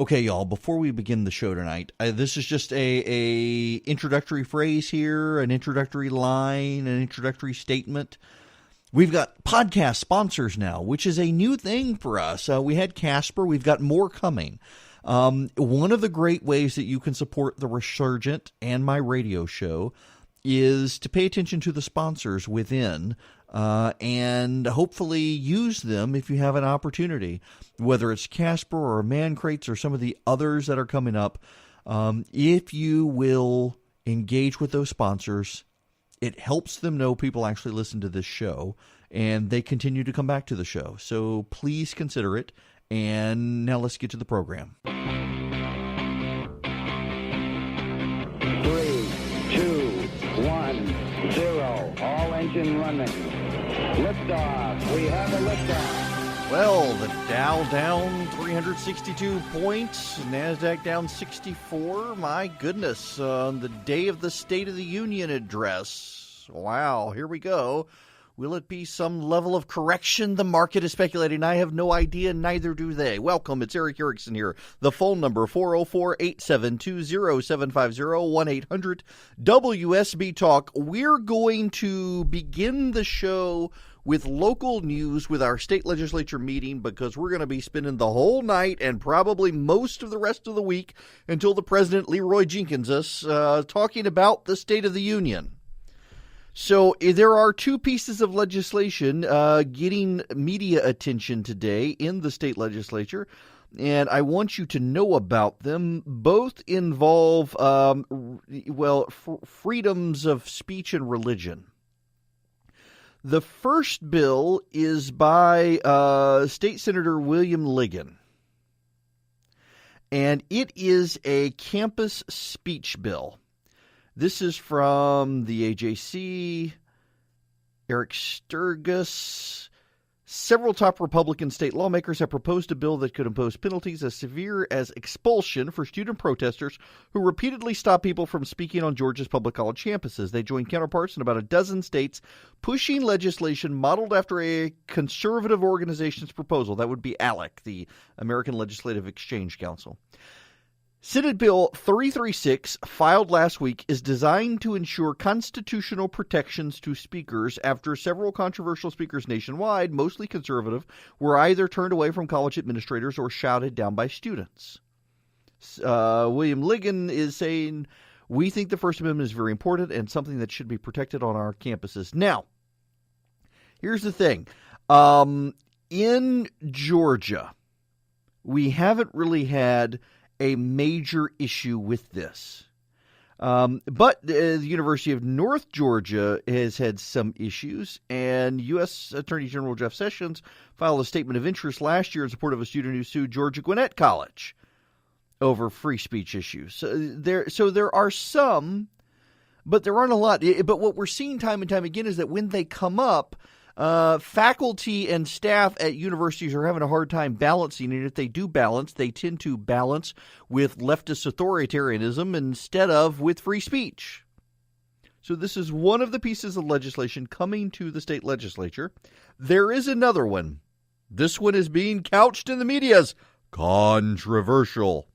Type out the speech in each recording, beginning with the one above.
Okay, y'all, before we begin the show tonight, this is just a introductory phrase here, an introductory line, an introductory statement. We've got podcast sponsors now, which is a new thing for us. We had Casper. We've got more coming. One of the great ways that you can support The Resurgent and my radio show is to pay attention to the sponsors within and hopefully use them if you have an opportunity, whether it's Casper or Man Crates or some of the others that are coming up. If you will engage with those sponsors, it helps them know people actually listen to this show and they continue to come back to the show. So please consider it. And now let's get to the program. 3, 2, 1, 0. All engine running. Liftoff. We have a liftoff. Well, the Dow down 362 points, NASDAQ down 64. My goodness, on the day of the State of the Union address. Wow, here we go. Will it be some level of correction? The market is speculating. I have no idea, neither do they. Welcome, it's Eric Erickson here. The phone number, 404-872-0750, 1-800-WSB-TALK. We're going to begin the show with local news with our state legislature meeting because we're going to be spending the whole night and probably most of the rest of the week until the President Leroy Jenkins us talking about the State of the Union. So there are two pieces of legislation getting media attention today in the state legislature, and I want you to know about them. Both involve, freedoms of speech and religion. The first bill is by State Senator William Ligon, and it is a campus speech bill. This is from the AJC, Eric Sturgis. Several top Republican state lawmakers have proposed a bill that could impose penalties as severe as expulsion for student protesters who repeatedly stop people from speaking on Georgia's public college campuses. They join counterparts in about a dozen states pushing legislation modeled after a conservative organization's proposal. That would be ALEC, the American Legislative Exchange Council. Senate Bill 336, filed last week, is designed to ensure constitutional protections to speakers after several controversial speakers nationwide, mostly conservative, were either turned away from college administrators or shouted down by students. William Ligon is saying, we think the First Amendment is very important and something that should be protected on our campuses. Now, here's the thing. In Georgia, we haven't really had a major issue with this. But the University of North Georgia has had some issues, and U.S. Attorney General Jeff Sessions filed a statement of interest last year in support of a student who sued Georgia Gwinnett College over free speech issues. So there are some, but there aren't a lot. But what we're seeing time and time again is that when they come up, faculty and staff at universities are having a hard time balancing, and if they do balance, they tend to balance with leftist authoritarianism instead of with free speech. So this is one of the pieces of legislation coming to the state legislature. There is another one. This one is being couched in the media as controversial.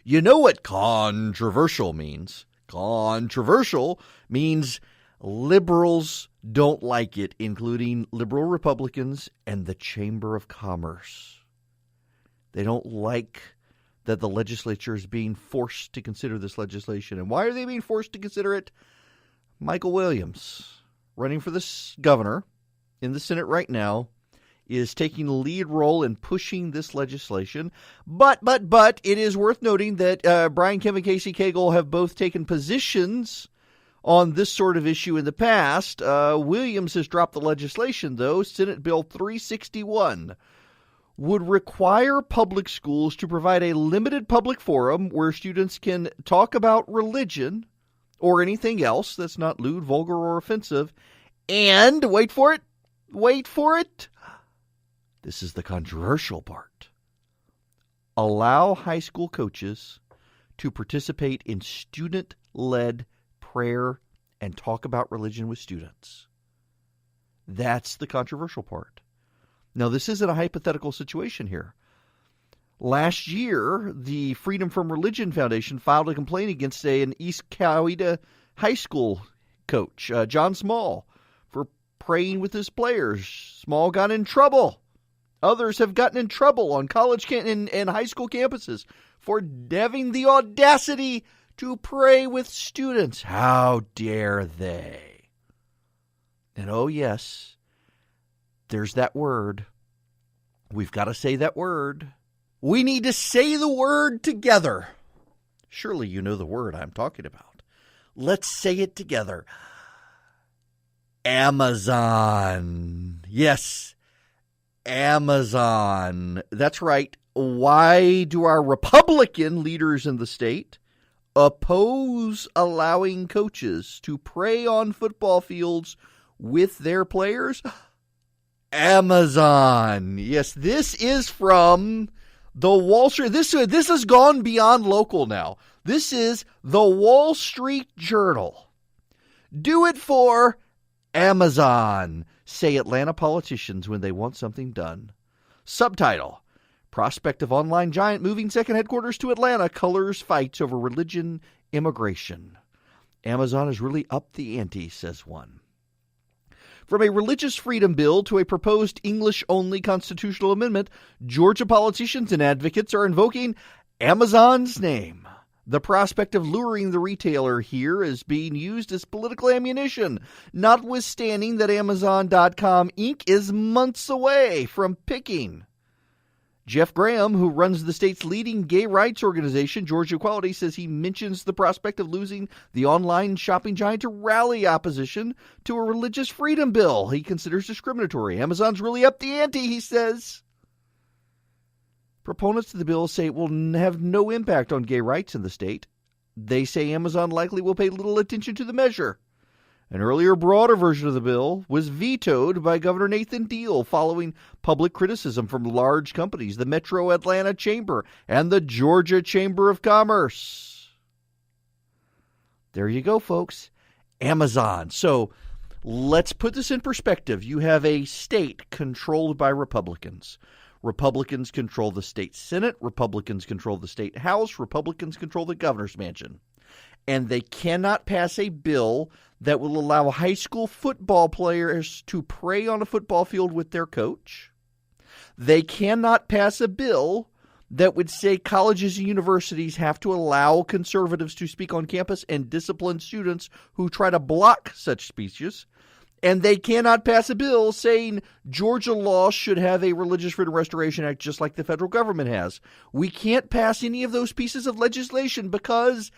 You know what controversial means? Controversial means liberals don't like it, including liberal Republicans and the Chamber of Commerce. They don't like that the legislature is being forced to consider this legislation. And why are they being forced to consider it? Michael Williams, running for this governor in the Senate right now, is taking the lead role in pushing this legislation. But it is worth noting that Brian Kemp and Casey Cagle have both taken positions on this sort of issue in the past. Williams has dropped the legislation, though. Senate Bill 361 would require public schools to provide a limited public forum where students can talk about religion or anything else that's not lewd, vulgar, or offensive. And, wait for it, this is the controversial part, allow high school coaches to participate in student-led prayer and talk about religion with students. That's the controversial part. Now, this isn't a hypothetical situation here. Last year, the Freedom from Religion Foundation filed a complaint against an East Coweta High School coach, John Small, for praying with his players. Small got in trouble. Others have gotten in trouble on college and high school campuses for having the audacity to pray with students. How dare they? And oh yes, there's that word. We've got to say that word. We need to say the word together. Surely you know the word I'm talking about. Let's say it together. Amazon. Yes, Amazon. That's right. Why do our Republican leaders in the state oppose allowing coaches to pray on football fields with their players? Amazon. Yes, this is from the Wall Street. This has gone beyond local now. This is the Wall Street Journal. Do it for Amazon, say Atlanta politicians when they want something done. Subtitle: Prospect of online giant moving second headquarters to Atlanta colors fights over religion immigration. Amazon has really upped the ante, says one. From a religious freedom bill to a proposed English-only constitutional amendment, Georgia politicians and advocates are invoking Amazon's name. The prospect of luring the retailer here is being used as political ammunition, notwithstanding that Amazon.com Inc. is months away from picking. Jeff Graham, who runs the state's leading gay rights organization, Georgia Equality, says he mentions the prospect of losing the online shopping giant to rally opposition to a religious freedom bill he considers discriminatory. Amazon's really upped the ante, he says. Proponents of the bill say it will have no impact on gay rights in the state. They say Amazon likely will pay little attention to the measure. An earlier, broader version of the bill was vetoed by Governor Nathan Deal following public criticism from large companies, the Metro Atlanta Chamber and the Georgia Chamber of Commerce. There you go, folks. Amazon. So let's put this in perspective. You have a state controlled by Republicans. Republicans control the state Senate. Republicans control the state House. Republicans control the governor's mansion. And they cannot pass a bill that will allow high school football players to pray on a football field with their coach. They cannot pass a bill that would say colleges and universities have to allow conservatives to speak on campus and discipline students who try to block such speeches. And they cannot pass a bill saying Georgia law should have a Religious Freedom Restoration Act just like the federal government has. We can't pass any of those pieces of legislation because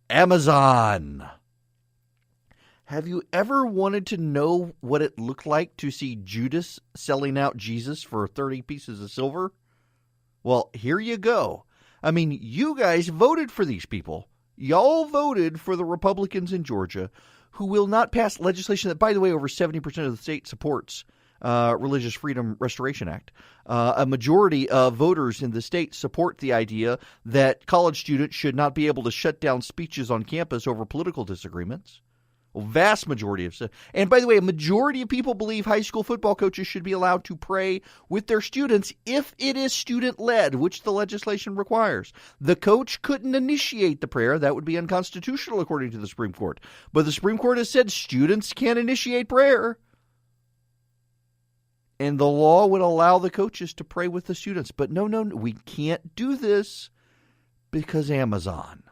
Amazon. Have you ever wanted to know what it looked like to see Judas selling out Jesus for 30 pieces of silver? Well, here you go. I mean, you guys voted for these people. Y'all voted for the Republicans in Georgia who will not pass legislation that, by the way, over 70% of the state supports Religious Freedom Restoration Act. A majority of voters in the state support the idea that college students should not be able to shut down speeches on campus over political disagreements. A vast majority of, and by the way, a majority of people believe high school football coaches should be allowed to pray with their students if it is student-led, which the legislation requires. The coach couldn't initiate the prayer. That would be unconstitutional according to the Supreme Court. But the Supreme Court has said students can initiate prayer. And the law would allow the coaches to pray with the students. But no, we can't do this because Amazon.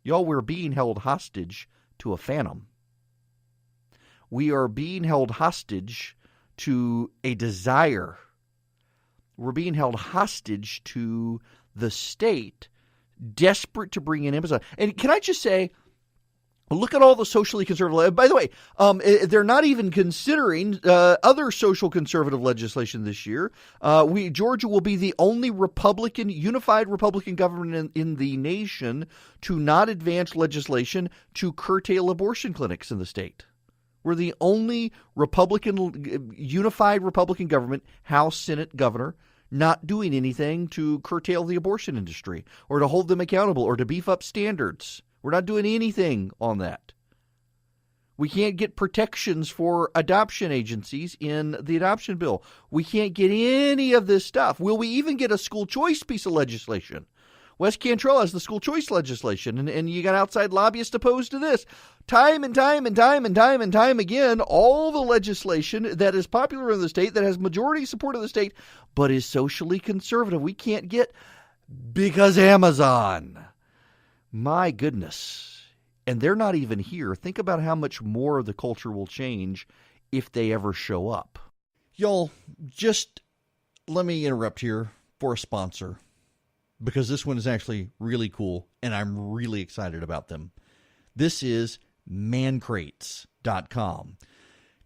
Y'all, we're being held hostage to a phantom. We are being held hostage to a desire. We're being held hostage to the state, desperate to bring in Amazon. And can I just say, look at all the socially conservative. By the way, they're not even considering other social conservative legislation this year. Georgia will be the only unified Republican government in the nation to not advance legislation to curtail abortion clinics in the state. We're the only unified Republican government, House, Senate, governor, not doing anything to curtail the abortion industry or to hold them accountable or to beef up standards. We're not doing anything on that. We can't get protections for adoption agencies in the adoption bill. We can't get any of this stuff. Will we even get a school choice piece of legislation? Wes Cantrell has the school choice legislation, and you got outside lobbyists opposed to this. Time and time again, all the legislation that is popular in the state, that has majority support in the state, but is socially conservative, we can't get because Amazon. My goodness. And they're not even here. Think about how much more of the culture will change if they ever show up. Y'all, just let me interrupt here for a sponsor, because this one is actually really cool, and I'm really excited about them. This is mancrates.com.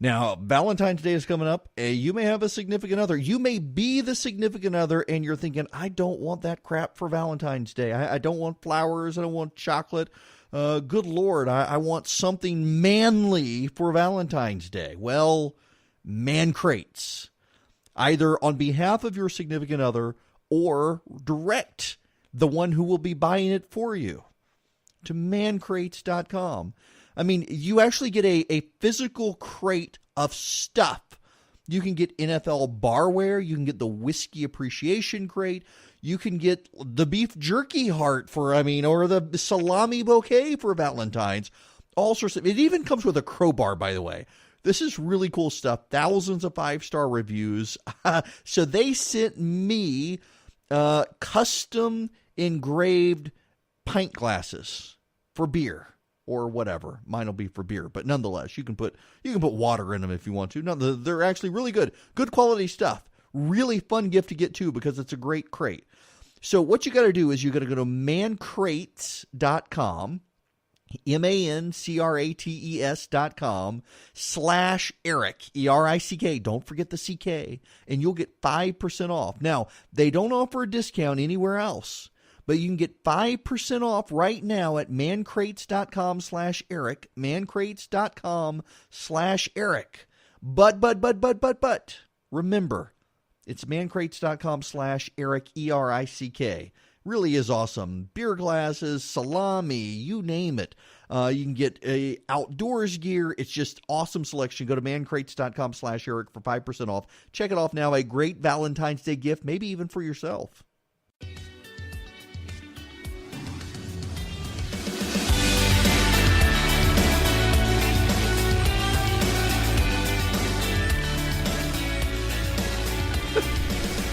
Now, Valentine's Day is coming up. You may have a significant other. You may be the significant other, and you're thinking, I don't want that crap for Valentine's Day. I don't want flowers. I don't want chocolate. Good Lord, I want something manly for Valentine's Day. Well, Man Crates, either on behalf of your significant other or direct the one who will be buying it for you to mancrates.com. I mean, you actually get a physical crate of stuff. You can get NFL barware. You can get the whiskey appreciation crate. You can get the beef jerky heart or the salami bouquet for Valentine's. All sorts of, it even comes with a crowbar, by the way. This is really cool stuff. Thousands of 5-star reviews. So they sent me custom engraved pint glasses for beer or whatever. Mine will be for beer, but nonetheless, you can put water in them if you want to. No, they're actually really good quality stuff. Really fun gift to get too, because it's a great crate. So what you got to do is you got to go to mancrates.com, mancrates.com/Eric, ERICK. Don't forget the CK, and you'll get 5% off. Now, they don't offer a discount anywhere else, but you can get 5% off right now at mancrates.com/Eric, mancrates.com/Eric. But, remember, it's mancrates.com/Eric, ERICK. Really is awesome. Beer glasses, salami, you name it. You can get outdoors gear. It's just awesome selection. Go to mancrates.com/Eric for 5% off. Check it off now. A great Valentine's Day gift, maybe even for yourself.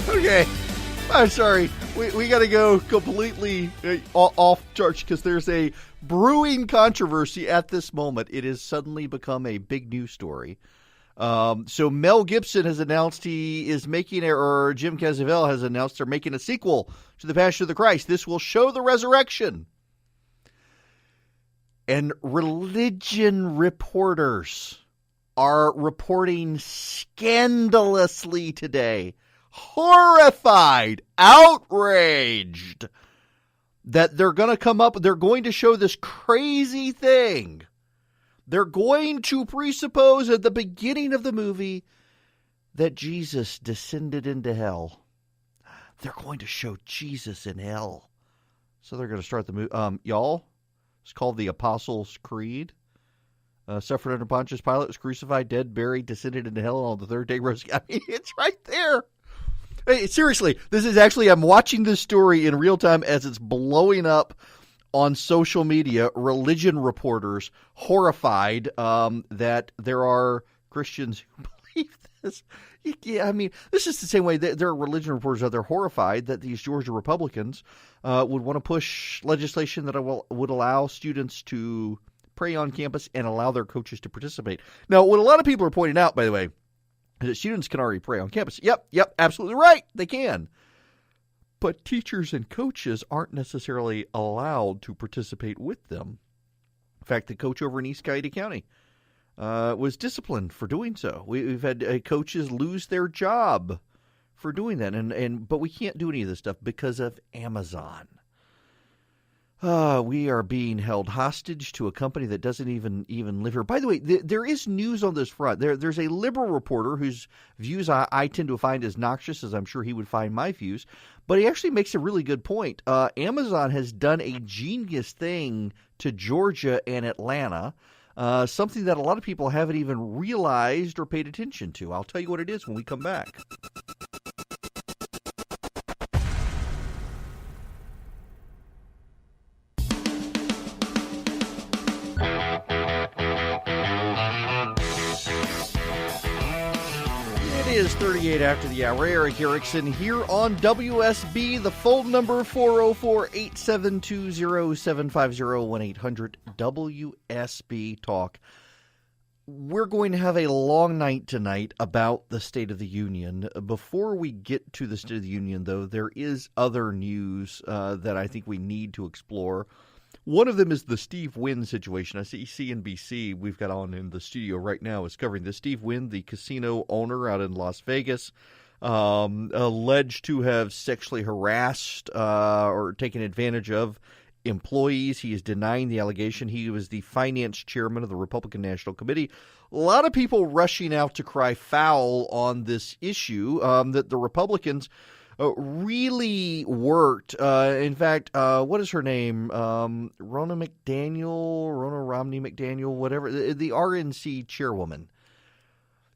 Okay, I'm sorry. We got to go completely off charge because there's a brewing controversy at this moment. It has suddenly become a big news story. So Mel Gibson has announced he is making, or Jim Caviezel has announced they're making a sequel to The Passion of the Christ. This will show the resurrection. And religion reporters are reporting scandalously today, horrified, outraged, that they're going to come up, they're going to show this crazy thing. They're going to presuppose at the beginning of the movie that Jesus descended into hell. They're going to show Jesus in hell. So they're going to start the movie. Y'all, it's called the Apostles' Creed. Suffered under Pontius Pilate, was crucified, dead, buried, descended into hell, and on the third day rose. I mean, it's right there. Hey, seriously, this is actually, I'm watching this story in real time as it's blowing up on social media. Religion reporters horrified that there are Christians who believe this. Yeah, I mean, this is the same way that there are religion reporters out there horrified that these Georgia Republicans would want to push legislation that would allow students to pray on campus and allow their coaches to participate. Now, what a lot of people are pointing out, by the way, is that students can already pray on campus. Yep, absolutely right. They can. But teachers and coaches aren't necessarily allowed to participate with them. In fact, the coach over in East Cayuga County was disciplined for doing so. We've had coaches lose their job for doing that, but we can't do any of this stuff because of Amazon. We are being held hostage to a company that doesn't even live here. By the way, there is news on this front. There's a liberal reporter whose views I tend to find as noxious as I'm sure he would find my views, but he actually makes a really good point. Amazon has done a genius thing to Georgia and Atlanta. something that a lot of people haven't even realized or paid attention to. I'll tell you what it is when we come back. It is 38 after the hour. Eric Erickson here on WSB. The phone number 404-872-0750 1-800-WSB Talk. We're going to have a long night tonight about the State of the Union. Before we get to the State of the Union, though, there is other news that I think we need to explore. One of them is the Steve Wynn situation. I see CNBC, we've got on in the studio right now, is covering this. Steve Wynn, the casino owner out in Las Vegas, alleged to have sexually harassed or taken advantage of employees. He is denying the allegation. He was the finance chairman of the Republican National Committee. A lot of people rushing out to cry foul on this issue, that the Republicans really worked. In fact, what is her name? Ronna Romney McDaniel, whatever, the RNC chairwoman.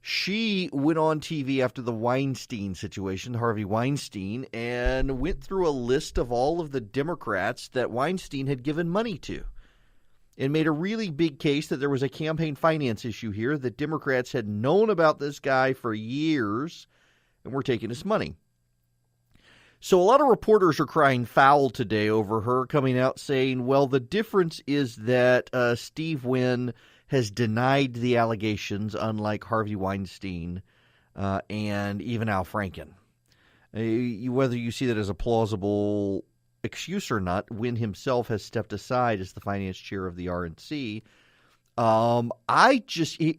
She went on TV after the Weinstein situation, Harvey Weinstein, and went through a list of all of the Democrats that Weinstein had given money to, and made a really big case that there was a campaign finance issue here, that Democrats had known about this guy for years and were taking his money. So a lot of reporters are crying foul today over her, coming out saying, well, the difference is that Steve Wynn has denied the allegations, unlike Harvey Weinstein and even Al Franken. Whether you see that as a plausible excuse or not, Wynn himself has stepped aside as the finance chair of the RNC.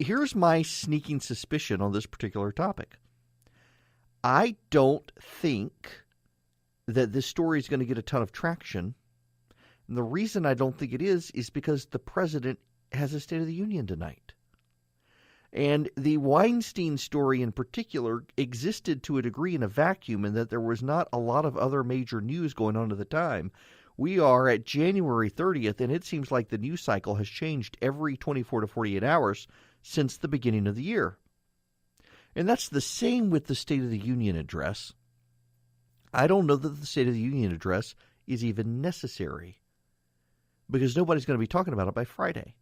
Here's my sneaking suspicion on this particular topic. I don't think that this story is going to get a ton of traction. And the reason I don't think it is because the president has a State of the Union tonight. And the Weinstein story in particular existed to a degree in a vacuum, in that there was not a lot of other major news going on at the time. We are at January 30th, and it seems like the news cycle has changed every 24 to 48 hours since the beginning of the year. And that's the same with the State of the Union address. I don't know that the State of the Union address is even necessary, because nobody's going to be talking about it by Friday.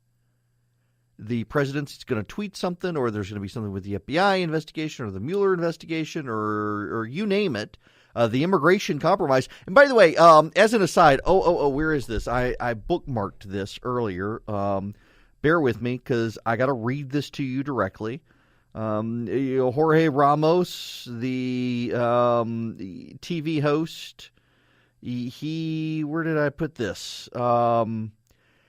The president's going to tweet something, or there's going to be something with the FBI investigation or the Mueller investigation, or you name it, the immigration compromise. And by the way, as an aside, where is this? I bookmarked this earlier. Bear with me, because I got to read this to you directly. Jorge Ramos, the TV host, where did I put this?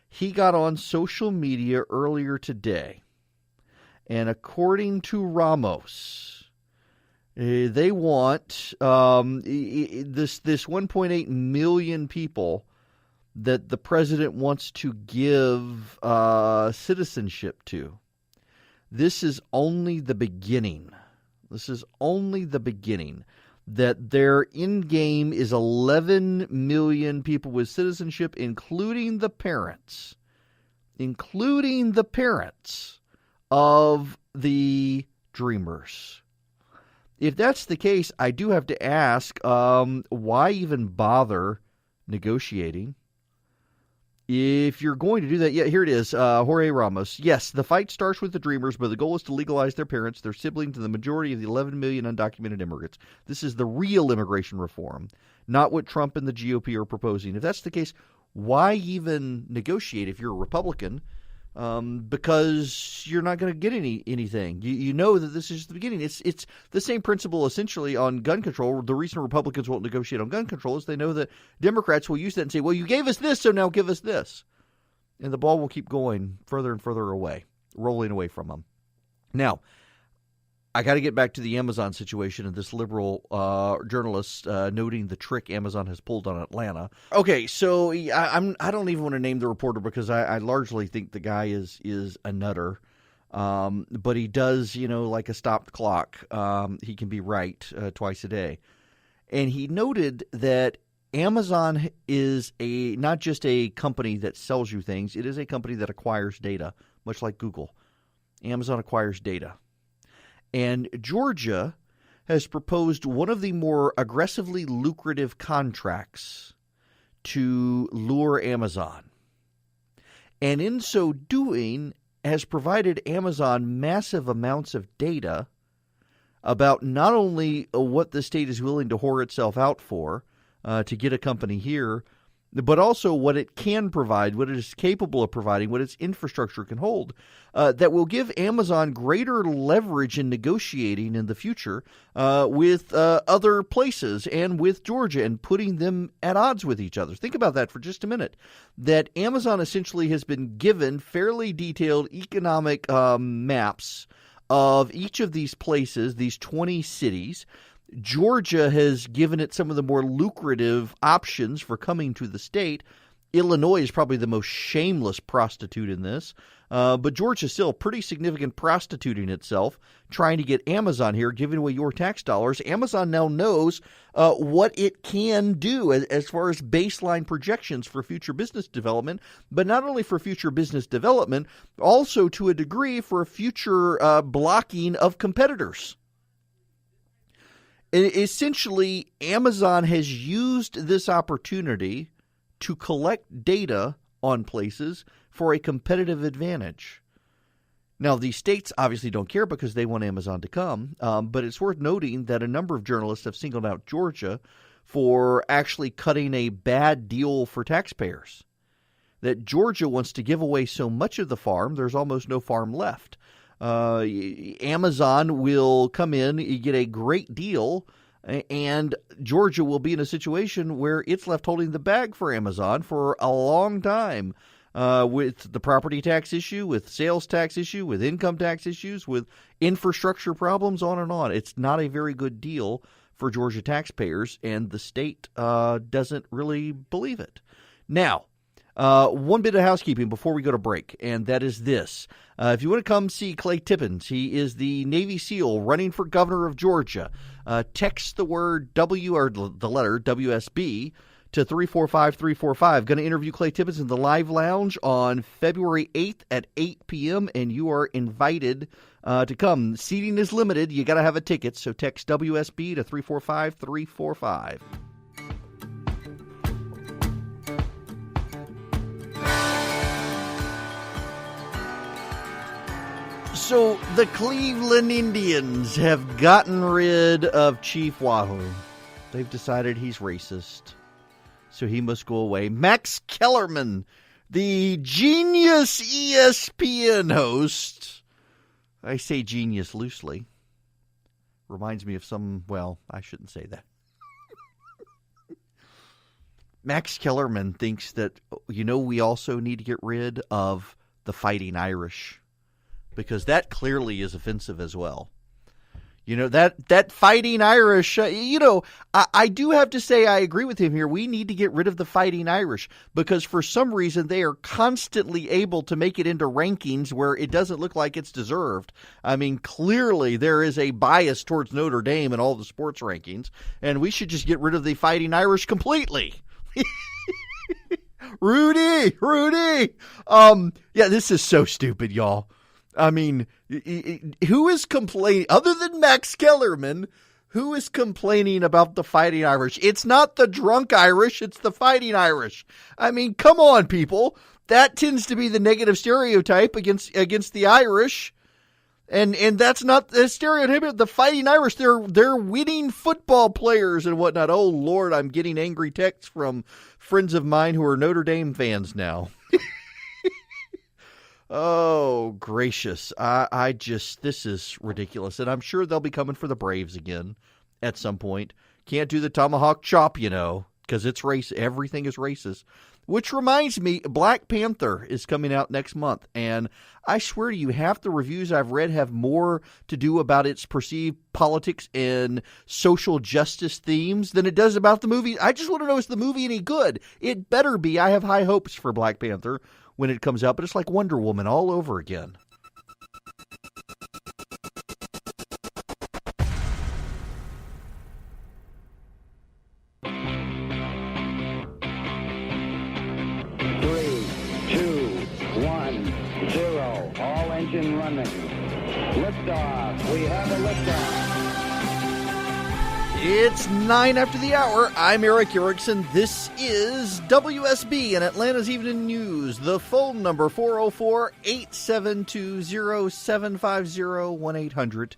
He got on social media earlier today, and according to Ramos, they want this 1.8 million people that the president wants to give citizenship to. This is only the beginning. That their end game is 11 million people with citizenship, including the parents of the Dreamers. If that's the case, I do have to ask, why even bother negotiating? If you're going to do that, here it is, Jorge Ramos. Yes, the fight starts with the Dreamers, but the goal is to legalize their parents, their siblings, and the majority of the 11 million undocumented immigrants. This is the real immigration reform, not what Trump and the GOP are proposing. If that's the case, why even negotiate if you're a Republican? Because you're not going to get anything. You know that this is the beginning. It's the same principle essentially on gun control. The reason Republicans won't negotiate on gun control is they know that Democrats will use that and say, well, you gave us this, so now give us this. And the ball will keep going further and further away, rolling away from them. Now, I got to get back to the Amazon situation and this liberal journalist noting the trick Amazon has pulled on Atlanta. Okay, so I don't even want to name the reporter, because I largely think the guy is a nutter. But he does, like a stopped clock. He can be right twice a day. And he noted that Amazon is not just a company that sells you things. It is a company that acquires data much like Google. Amazon acquires data. And Georgia has proposed one of the more aggressively lucrative contracts to lure Amazon. And in so doing, has provided Amazon massive amounts of data about not only what the state is willing to whore itself out for to get a company here, but also what it can provide, what it is capable of providing, what its infrastructure can hold, that will give Amazon greater leverage in negotiating in the future with other places and with Georgia and putting them at odds with each other. Think about that for just a minute, that Amazon essentially has been given fairly detailed economic maps of each of these places, these 20 cities. Georgia has given it some of the more lucrative options for coming to the state. Illinois is probably the most shameless prostitute in this, but Georgia is still a pretty significant prostituting itself, trying to get Amazon here, giving away your tax dollars. Amazon now knows what it can do as far as baseline projections for future business development, but not only for future business development, also to a degree for future blocking of competitors. Essentially, Amazon has used this opportunity to collect data on places for a competitive advantage. Now, the states obviously don't care because they want Amazon to come, but it's worth noting that a number of journalists have singled out Georgia for actually cutting a bad deal for taxpayers. That Georgia wants to give away so much of the farm, there's almost no farm left. Amazon will come in, you get a great deal, and Georgia will be in a situation where it's left holding the bag for Amazon for a long time, with the property tax issue, with sales tax issue, with income tax issues, with infrastructure problems, on and on. It's not a very good deal for Georgia taxpayers, and the state doesn't really believe it. Now, one bit of housekeeping before we go to break, and that is this. If you want to come see Clay Tippins, he is the Navy SEAL running for governor of Georgia. Text the word W, or the letter WSB, to 345-345. Going to interview Clay Tippins in the Live Lounge on February 8th at 8 p.m., and you are invited to come. Seating is limited. You got to have a ticket, so text WSB to 345-345. So the Cleveland Indians have gotten rid of Chief Wahoo. They've decided he's racist, so he must go away. Max Kellerman, the genius ESPN host, I say genius loosely, reminds me of well, I shouldn't say that. Max Kellerman thinks that, we also need to get rid of the Fighting Irish, because that clearly is offensive as well. That Fighting Irish, I do have to say I agree with him here. We need to get rid of the Fighting Irish because for some reason they are constantly able to make it into rankings where it doesn't look like it's deserved. I mean, clearly there is a bias towards Notre Dame in all the sports rankings, and we should just get rid of the Fighting Irish completely. Rudy! Yeah, this is so stupid, y'all. I mean, who is complaining, other than Max Kellerman, who is complaining about the Fighting Irish? It's not the drunk Irish, it's the Fighting Irish. I mean, come on, people. That tends to be the negative stereotype against the Irish. And that's not the stereotype. The Fighting Irish, they're winning football players and whatnot. Oh, Lord, I'm getting angry texts from friends of mine who are Notre Dame fans now. Oh, gracious. This is ridiculous. And I'm sure they'll be coming for the Braves again at some point. Can't do the tomahawk chop, because it's race. Everything is racist. Which reminds me, Black Panther is coming out next month. And I swear to you, half the reviews I've read have more to do about its perceived politics and social justice themes than it does about the movie. I just want to know, is the movie any good? It better be. I have high hopes for Black Panther when it comes out, but it's like Wonder Woman all over again. engine running. Liftoff. We have a liftoff. It's 9 after the hour. I'm Eric Erickson. This is WSB and Atlanta's Evening News. The phone number 404-872-0750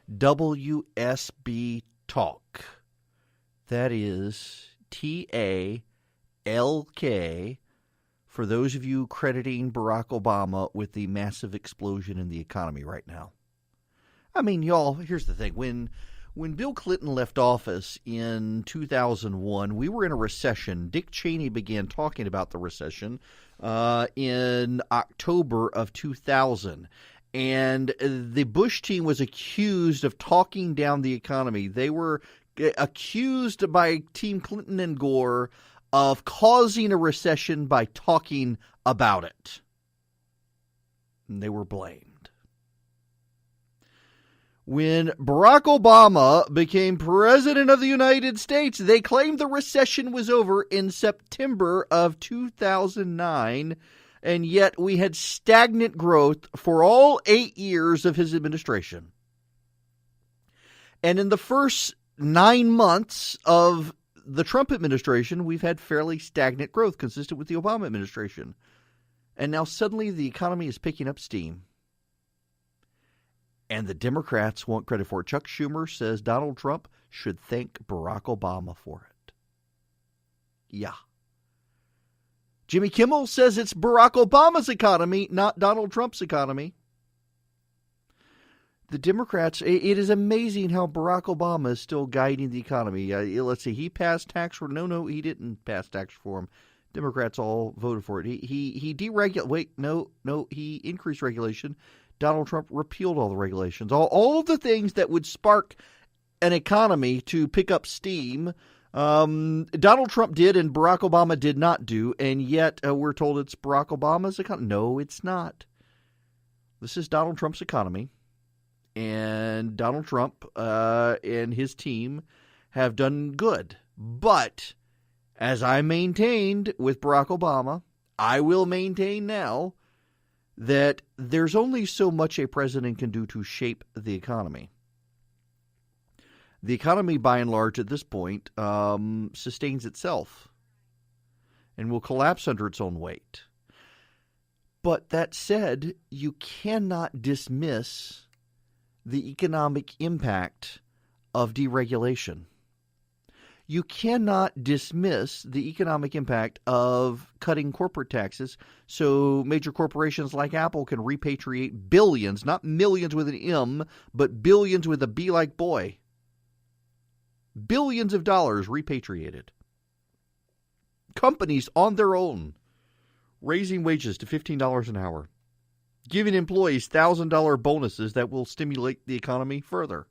1-800-WSB Talk. That is TALK for those of you crediting Barack Obama with the massive explosion in the economy right now. I mean, y'all, here's the thing. When Bill Clinton left office in 2001, we were in a recession. Dick Cheney began talking about the recession in October of 2000. And the Bush team was accused of talking down the economy. They were accused by Team Clinton and Gore of causing a recession by talking about it. And they were blamed. When Barack Obama became president of the United States, they claimed the recession was over in September of 2009, and yet we had stagnant growth for all 8 years of his administration. And in the first 9 months of the Trump administration, we've had fairly stagnant growth consistent with the Obama administration. And now suddenly the economy is picking up steam. And the Democrats want credit for it. Chuck Schumer says Donald Trump should thank Barack Obama for it. Yeah. Jimmy Kimmel says it's Barack Obama's economy, not Donald Trump's economy. The Democrats, it is amazing how Barack Obama is still guiding the economy. Let's see, he passed tax reform. No, he didn't pass tax reform. Democrats all voted for it. He deregulated. Wait, no, he increased regulation. Donald Trump repealed all the regulations. All of the things that would spark an economy to pick up steam, Donald Trump did and Barack Obama did not do, and yet we're told it's Barack Obama's economy. No, it's not. This is Donald Trump's economy, and Donald Trump and his team have done good. But as I maintained with Barack Obama, I will maintain now that there's only so much a president can do to shape the economy. The economy, by and large, at this point, sustains itself and will collapse under its own weight. But that said, you cannot dismiss the economic impact of deregulation. You cannot dismiss the economic impact of cutting corporate taxes so major corporations like Apple can repatriate billions, not millions with an M, but billions with a B like boy. Billions of dollars repatriated. Companies on their own raising wages to $15 an hour, giving employees $1,000 bonuses that will stimulate the economy further.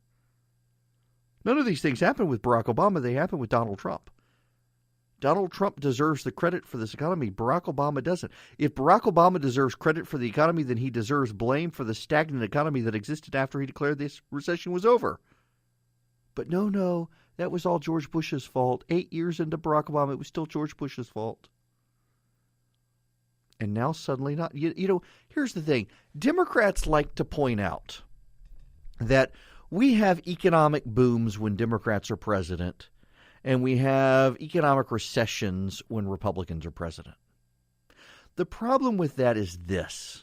None of these things happen with Barack Obama. They happen with Donald Trump. Donald Trump deserves the credit for this economy. Barack Obama doesn't. If Barack Obama deserves credit for the economy, then he deserves blame for the stagnant economy that existed after he declared this recession was over. But no, that was all George Bush's fault. 8 years into Barack Obama, it was still George Bush's fault. And now suddenly not. Here's the thing. Democrats like to point out that we have economic booms when Democrats are president, and we have economic recessions when Republicans are president. The problem with that is this.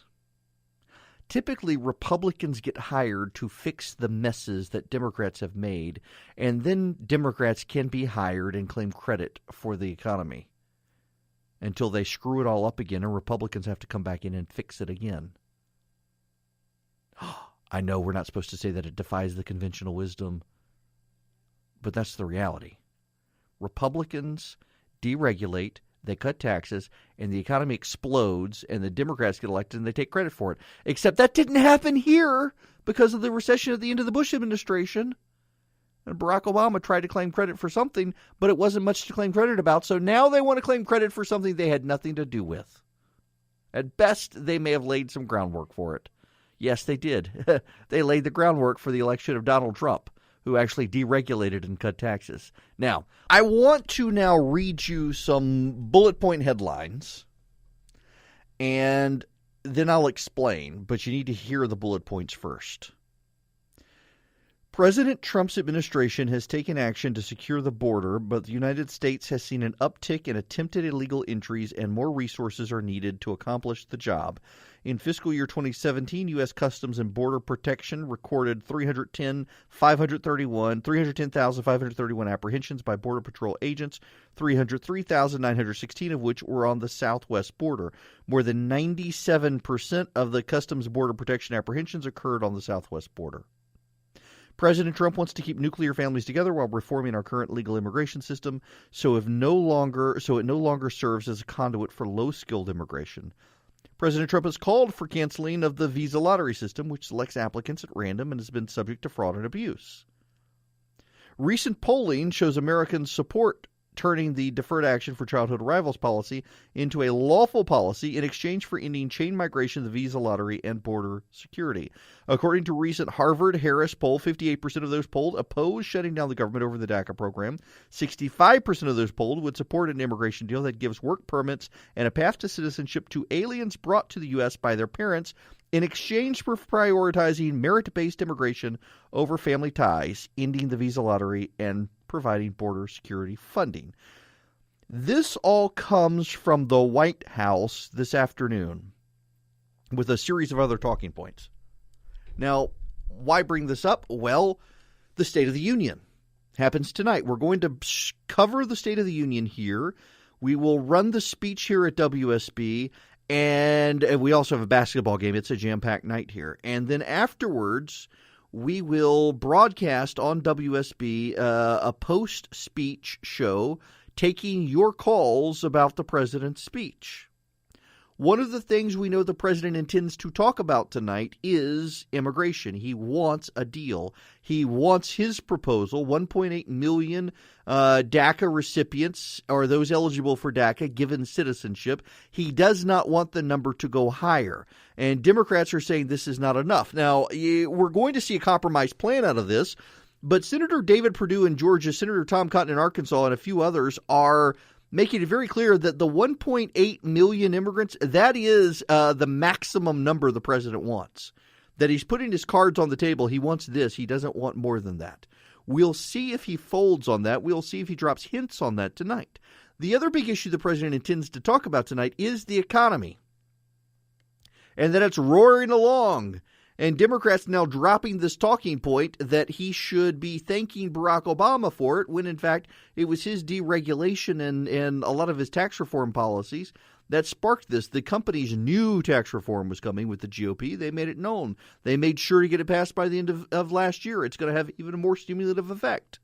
Typically, Republicans get hired to fix the messes that Democrats have made, and then Democrats can be hired and claim credit for the economy until they screw it all up again and Republicans have to come back in and fix it again. I know we're not supposed to say that it defies the conventional wisdom, but that's the reality. Republicans deregulate, they cut taxes, and the economy explodes, and the Democrats get elected, and they take credit for it. Except that didn't happen here because of the recession at the end of the Bush administration. And Barack Obama tried to claim credit for something, but it wasn't much to claim credit about, so now they want to claim credit for something they had nothing to do with. At best, they may have laid some groundwork for it. Yes, they did. They laid the groundwork for the election of Donald Trump, who actually deregulated and cut taxes. Now, I want to now read you some bullet point headlines, and then I'll explain, but you need to hear the bullet points first. President Trump's administration has taken action to secure the border, but the United States has seen an uptick in attempted illegal entries and more resources are needed to accomplish the job. In fiscal year 2017, U.S. Customs and Border Protection recorded 310,531 apprehensions by Border Patrol agents, 303,916 of which were on the southwest border. More than 97% of the Customs Border Protection apprehensions occurred on the southwest border. President Trump wants to keep nuclear families together while reforming our current legal immigration system, so it no longer serves as a conduit for low-skilled immigration. President Trump has called for canceling of the visa lottery system, which selects applicants at random and has been subject to fraud and abuse. Recent polling shows Americans support turning the Deferred Action for Childhood Arrivals policy into a lawful policy in exchange for ending chain migration, the visa lottery, and border security. According to a recent Harvard-Harris poll, 58% of those polled oppose shutting down the government over the DACA program. 65% of those polled would support an immigration deal that gives work permits and a path to citizenship to aliens brought to the U.S. by their parents in exchange for prioritizing merit-based immigration over family ties, ending the visa lottery, and providing border security funding. This all comes from the White House this afternoon with a series of other talking points. Now, why bring this up? Well, the State of the Union happens tonight. We're going to cover the State of the Union here. We will run the speech here at WSB, and we also have a basketball game. It's a jam-packed night here. And then afterwards, we will broadcast on WSB a post-speech show taking your calls about the president's speech. One of the things we know the president intends to talk about tonight is immigration. He wants a deal. He wants his proposal, 1.8 million DACA recipients, or those eligible for DACA, given citizenship. He does not want the number to go higher. And Democrats are saying this is not enough. Now, we're going to see a compromise plan out of this, but Senator David Perdue in Georgia, Senator Tom Cotton in Arkansas, and a few others are making it very clear that the 1.8 million immigrants, that is the maximum number the president wants. That he's putting his cards on the table. He wants this. He doesn't want more than that. We'll see if he folds on that. We'll see if he drops hints on that tonight. The other big issue the president intends to talk about tonight is the economy. And that it's roaring along. And Democrats now dropping this talking point that he should be thanking Barack Obama for it, when in fact it was his deregulation and a lot of his tax reform policies that sparked this. The companies knew tax reform was coming with the GOP. They made it known. They made sure to get it passed by the end of last year. It's going to have even a more stimulative effect.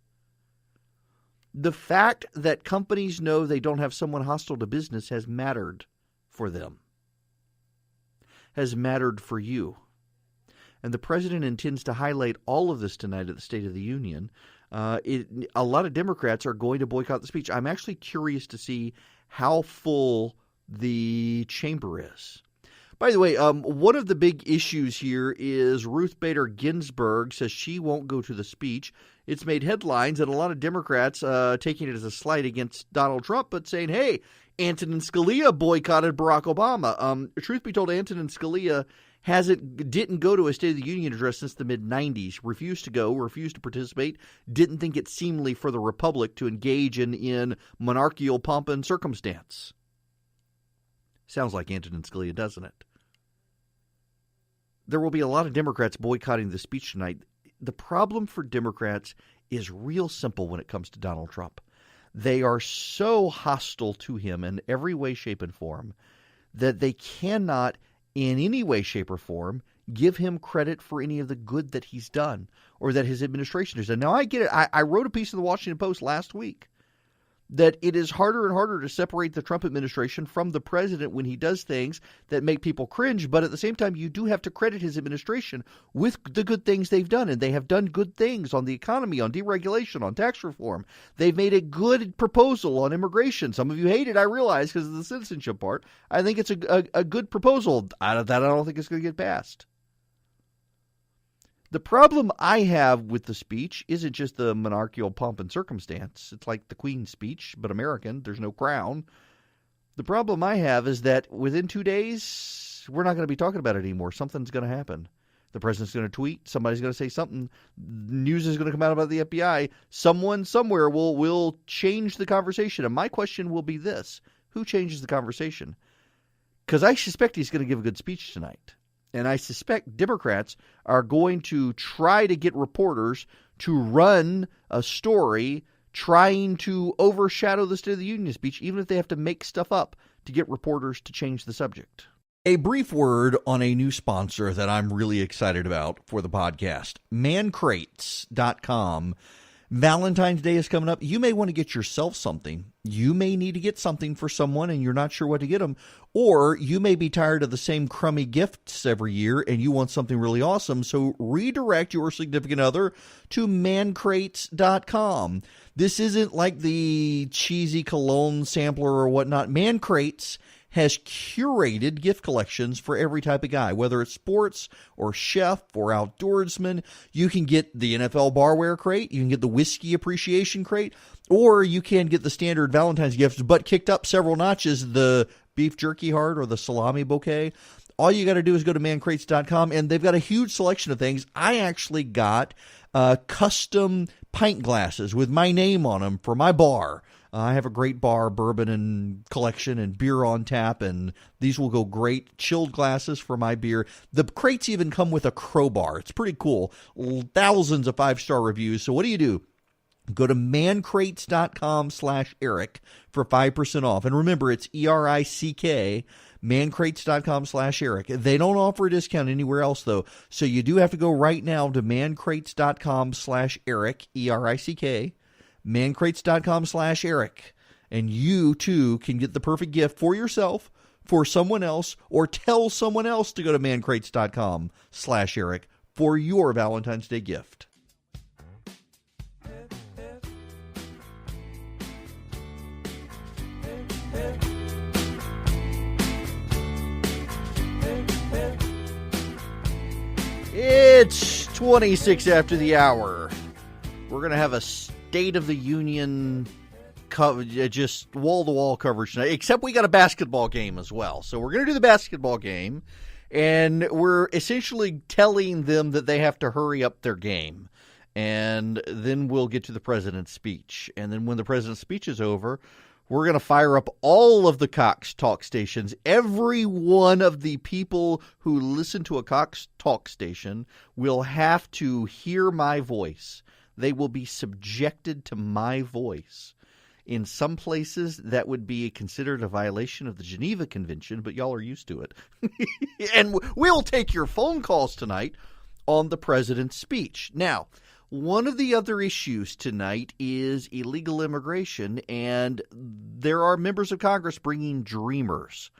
The fact that companies know they don't have someone hostile to business has mattered for them, has mattered for you. And the president intends to highlight all of this tonight at the State of the Union. A lot of Democrats are going to boycott the speech. I'm actually curious to see how full the chamber is. By the way, one of the big issues here is Ruth Bader Ginsburg says she won't go to the speech. It's made headlines, and a lot of Democrats taking it as a slight against Donald Trump, but saying, hey, Antonin Scalia boycotted Barack Obama. Truth be told, Antonin Scalia didn't go to a State of the Union address since the mid-'90s, refused to go, refused to participate, didn't think it seemly for the Republic to engage in monarchical pomp and circumstance. Sounds like Antonin Scalia, doesn't it? There will be a lot of Democrats boycotting the speech tonight. The problem for Democrats is real simple when it comes to Donald Trump. They are so hostile to him in every way, shape, and form that they cannot in any way, shape, or form give him credit for any of the good that he's done or that his administration has done. Now, I get it. I wrote a piece in the Washington Post last week that it is harder and harder to separate the Trump administration from the president when he does things that make people cringe. But at the same time, you do have to credit his administration with the good things they've done. And they have done good things on the economy, on deregulation, on tax reform. They've made a good proposal on immigration. Some of you hate it, I realize, because of the citizenship part. I think it's a good proposal. I don't think it's going to get passed. The problem I have with the speech isn't just the monarchical pomp and circumstance. It's like the Queen's speech, but American. There's no crown. The problem I have is that within 2 days, we're not going to be talking about it anymore. Something's going to happen. The president's going to tweet. Somebody's going to say something. News is going to come out about the FBI. Someone somewhere will change the conversation. And my question will be this. Who changes the conversation? Because I suspect he's going to give a good speech tonight. And I suspect Democrats are going to try to get reporters to run a story trying to overshadow the State of the Union speech, even if they have to make stuff up to get reporters to change the subject. A brief word on a new sponsor that I'm really excited about for the podcast, mancrates.com. Valentine's Day is coming up. You may want to get yourself something. You may need to get something for someone and you're not sure what to get them. Or you may be tired of the same crummy gifts every year and you want something really awesome. So redirect your significant other to mancrates.com. This isn't like the cheesy cologne sampler or whatnot. Mancrates has curated gift collections for every type of guy, whether it's sports or chef or outdoorsman. You can get the NFL barware crate, you can get the whiskey appreciation crate, or you can get the standard Valentine's gifts, but kicked up several notches, the beef jerky heart or the salami bouquet. All you got to do is go to mancrates.com, and they've got a huge selection of things. I actually got custom pint glasses with my name on them for my bar. I have a great bar, bourbon and collection and beer on tap, and these will go great. Chilled glasses for my beer. The crates even come with a crowbar. It's pretty cool. Thousands of 5-star reviews. So what do? Go to mancrates.com/Eric for 5% off. And remember, it's ERICK, mancrates.com/Eric. They don't offer a discount anywhere else, though. So you do have to go right now to mancrates.com/Eric, ERICK. mancrates.com/Eric, and you too can get the perfect gift for yourself, for someone else, or tell someone else to go to mancrates.com/Eric for your Valentine's Day gift. It's 26 after the hour. We're going to have a State of the Union just wall-to-wall coverage tonight, except we got a basketball game as well. So we're going to do the basketball game, and we're essentially telling them that they have to hurry up their game. And then we'll get to the president's speech. And then when the president's speech is over, we're going to fire up all of the Cox talk stations. Every one of the people who listen to a Cox talk station will have to hear my voice. They will be subjected to my voice. In some places, that would be considered a violation of the Geneva Convention, but y'all are used to it. And we'll take your phone calls tonight on the president's speech. Now, one of the other issues tonight is illegal immigration, and there are members of Congress bringing dreamers.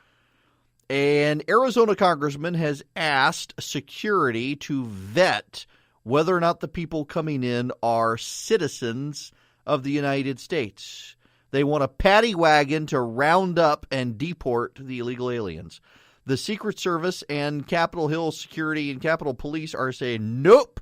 An Arizona congressman has asked security to vet whether or not the people coming in are citizens of the United States. They want a paddy wagon to round up and deport the illegal aliens. The Secret Service and Capitol Hill Security and Capitol Police are saying, nope.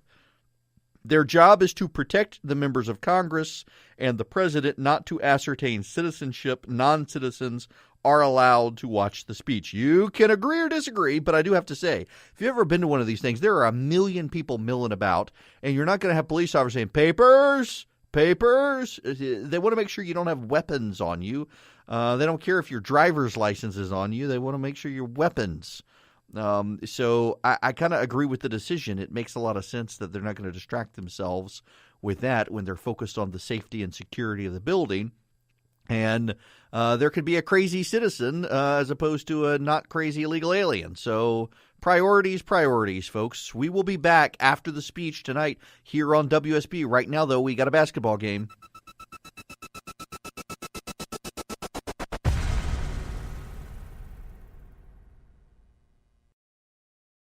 Their job is to protect the members of Congress and the president, not to ascertain citizenship. Non-citizens are allowed to watch the speech. You can agree or disagree, but I do have to say, if you've ever been to one of these things, there are a million people milling about, and you're not going to have police officers saying, papers. They want to make sure you don't have weapons on you. They don't care if your driver's license is on you. They want to make sure your weapons. So I kind of agree with the decision. It makes a lot of sense that they're not going to distract themselves with that when they're focused on the safety and security of the building. And there could be a crazy citizen as opposed to a not crazy illegal alien. So priorities, folks. We will be back after the speech tonight here on WSB. Right now, though, we got a basketball game.